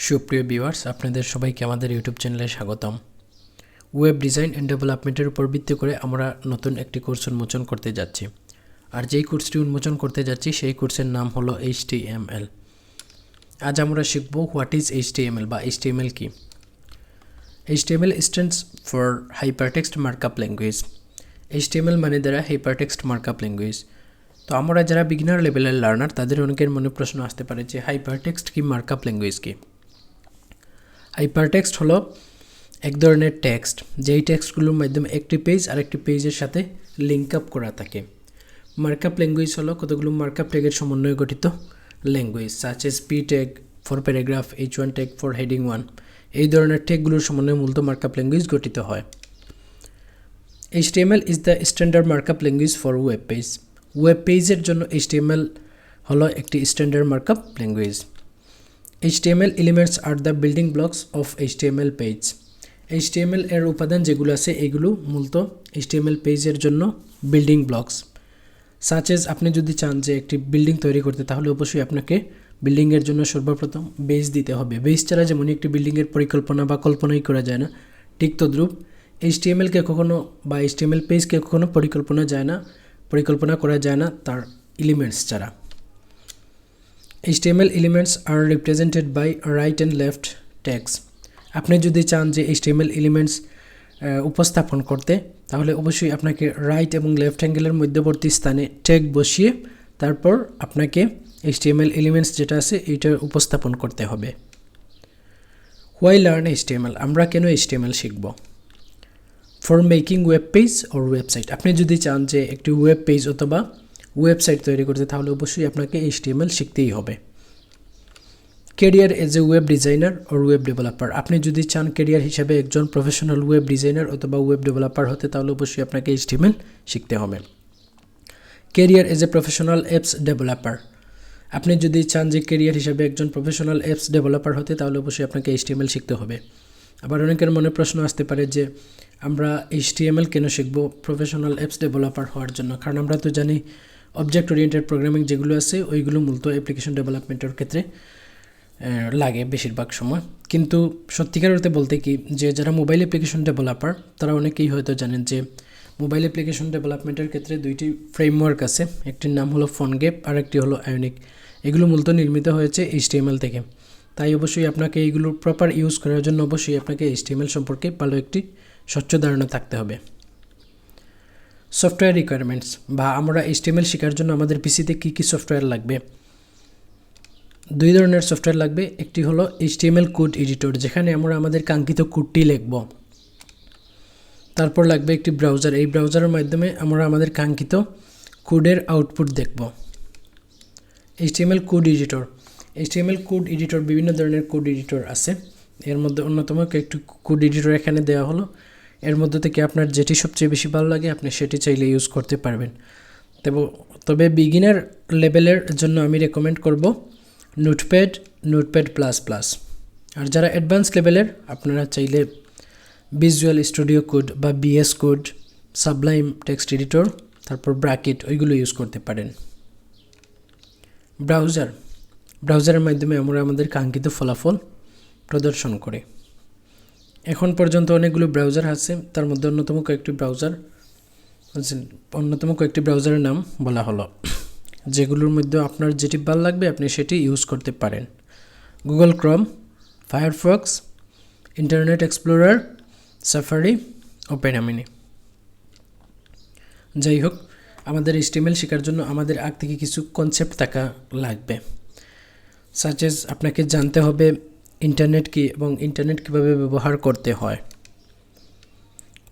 সুপ্রিয় ভিউয়ার্স, আপনাদের সবাইকে আমাদের ইউটিউব চ্যানেলে স্বাগতম। ওয়েব ডিজাইন অ্যান্ড ডেভেলপমেন্টের উপর ভিত্তি করে আমরা নতুন একটি কোর্স উন্মোচন করতে যাচ্ছি। আর যেই কোর্সটি উন্মোচন করতে যাচ্ছি সেই কোর্সের নাম হলো HTML। আজ আমরা শিখব হোয়াট ইজ HTML বা HTML কি। HTML stands for hypertext markup language. HTML মানে দ্বারা হাইপারটেক্সট মার্কআপ ল্যাঙ্গুয়েজ। তো আমরা যারা বিগিনার লেভেলের লার্নার তাদের অনেকের মনে প্রশ্ন আসতে পারে যে হাইপারটেক্সট কি, মার্কআপ ল্যাঙ্গুয়েজ কি। হাইপারটেক্সট হলো এক ধরনের টেক্সট, যেই টেক্সটগুলোর মাধ্যমে একটি পেজ আরেকটি পেজের সাথে লিঙ্ক আপ করা থাকে। মার্কআপ ল্যাঙ্গুয়েজ হলো কতগুলো মার্কআপ ট্যাগের সমন্বয়ে গঠিত language, such as P tag for paragraph, H1 tag for heading 1। এই ধরনের ট্যাগগুলোর সমন্বয়ে মূলত মার্কআপ ল্যাঙ্গুয়েজ গঠিত হয়। HTML is the standard markup language for web page. Web পেজের জন্য HTML হলো একটি standard markup language. HTML elements are the building blocks of HTML page. HTML এর উপাদান যেগুলো আছে এগুলো মূলত HTML পেজের জন্য বিল্ডিং ব্লকস। সাচ এজ আপনি যদি চান যে একটি বিল্ডিং তৈরি করতে, তাহলে অবশ্যই আপনাকে বিল্ডিংয়ের জন্য সর্বপ্রথম বেজ দিতে হবে। বেজ ছাড়া যেমন একটি বিল্ডিংয়ের পরিকল্পনা বা কল্পনাই করা যায় না, ঠিক তদ্রূপ HTML-কে কখনো বা HTML পেজকে কখনো পরিকল্পনা করা যায় না তার এলিমেন্টস ছাড়া। HTML elements are represented by right and left tags. আপনি যদি চান যে HTML elements উপস্থাপন করতে, তাহলে অবশ্যই আপনাকে রাইট এবং লেফট অ্যাঙ্গেলের মধ্যবর্তী স্থানে ট্যাগ বসিয়ে তারপর আপনাকে HTML elements যেটা আছে এটা উপস্থাপন করতে হবে। Why learn HTML? আমরা কেন HTML শিখব? For making web page or website. আপনি যদি চান যে একটি ওয়েব পেজ অথবা ওয়েবসাইট তৈরি করতে, তাহলে অবশ্যই আপনাকে HTML শিখতেই হবে। Career as a web designer or web developer. আপনি যদি চান ক্যারিয়ার হিসেবে একজন প্রফেশনাল ওয়েব ডিজাইনার অথবা ওয়েব ডেভেলপার হতে, তাহলে অবশ্যই আপনাকে HTML শিখতে হবে। Career as a professional apps developer. আপনি যদি চান যে ক্যারিয়ার হিসেবে একজন প্রফেশনাল অ্যাপস ডেভেলপার হতে, তাহলে অবশ্যই আপনাকে HTML শিখতে হবে। আবার অনেকের মনে প্রশ্ন আসতে পারে যে আমরা HTML কেন শিখব প্রফেশনাল অ্যাপস ডেভেলপার হওয়ার জন্য। কারণ আমরা তো জানি অবজেক্ট ওরিয়েন্টেড প্রোগ্রামিং যেগুলো আছে ওইগুলো মূলত অ্যাপ্লিকেশন ডেভেলপমেন্টের ক্ষেত্রে লাগে বেশিরভাগ সময়। কিন্তু সত্যিকার অর্থে বলতে কি, যে যারা মোবাইল অ্যাপ্লিকেশন ডেভেলপার তারা অনেকেই হয়তো জানেন যে মোবাইল অ্যাপ্লিকেশন ডেভেলপমেন্টের ক্ষেত্রে দুইটি ফ্রেমওয়ার্ক আছে, একটির নাম হলো ফোনগেপ আর একটি হলো আয়োনিক। এগুলো মূলত নির্মিত হয়েছে HTML থেকে। তাই অবশ্যই আপনাকে এইগুলো প্রপার ইউজ করার জন্য অবশ্যই আপনাকে HTML সম্পর্কে ভালো একটি স্বচ্ছ ধারণা থাকতে হবে। সফটওয়্যার রিকোয়ারমেন্টস বা আমরা HTML শেখার জন্য আমাদের পিসিতে কী কী সফটওয়্যার লাগবে। দুই ধরনের সফটওয়্যার লাগবে। একটি হলো HTML কোড এডিটর, যেখানে আমরা আমাদের কাঙ্ক্ষিত কোডটি লিখব। তারপর লাগবে একটি ব্রাউজার, এই ব্রাউজারের মাধ্যমে আমরা আমাদের কাঙ্ক্ষিত কোডের আউটপুট দেখব। HTML কোড এডিটর বিভিন্ন ধরনের কোড এডিটর আছে, এর মধ্যে অন্যতম একটি কোড এডিটর এখানে দেওয়া হলো। এর মধ্যে থেকে আপনার যেটি সবচেয়ে বেশি ভালো লাগে আপনি সেটি চাইলে ইউজ করতে পারবেন। তবে বিগিনার লেভেলের জন্য আমি রেকমেন্ড করব নোটপ্যাড প্লাস প্লাস। আর যারা অ্যাডভান্স লেভেলের, আপনারা চাইলে ভিজুয়াল স্টুডিও কোড বা BS code, Sublime text editor, তারপর ব্র্যাকেট, ওইগুলো ইউজ করতে পারেন। ব্রাউজারের মাধ্যমে আমরা আমাদের কাঙ্ক্ষিত ফলাফল প্রদর্শন করি। এখন পর্যন্ত অনেকগুলো ব্রাউজার আছে, তার মধ্যে অন্যতম কয়েকটি ব্রাউজারের নাম বলা হলো, যেগুলোর মধ্যে আপনার যেটি ভালো লাগবে আপনি সেটি ইউজ করতে পারেন। Google Chrome, Firefox, Internet Explorer, Safari, Opera Mini. যাই হোক, আমাদের HTML শেখার জন্য আমাদের আগ থেকে কিছু কনসেপ্ট থাকা লাগবে। সাচ এজ আপনাকে জানতে হবে ইন্টারনেট কী এবং ইন্টারনেট কীভাবে ব্যবহার করতে হয়,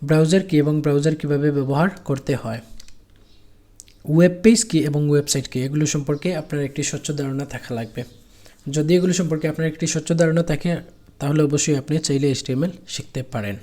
ব্রাউজার কী এবং ব্রাউজার কীভাবে ব্যবহার করতে হয়, ওয়েব পেজ কী এবং ওয়েবসাইট কী, এগুলো সম্পর্কে আপনার একটি স্বচ্ছ ধারণা থাকা লাগবে। যদি এগুলো সম্পর্কে আপনার একটি স্বচ্ছ ধারণা থাকে, তাহলে অবশ্যই আপনি চাইলে HTML শিখতে পারেন।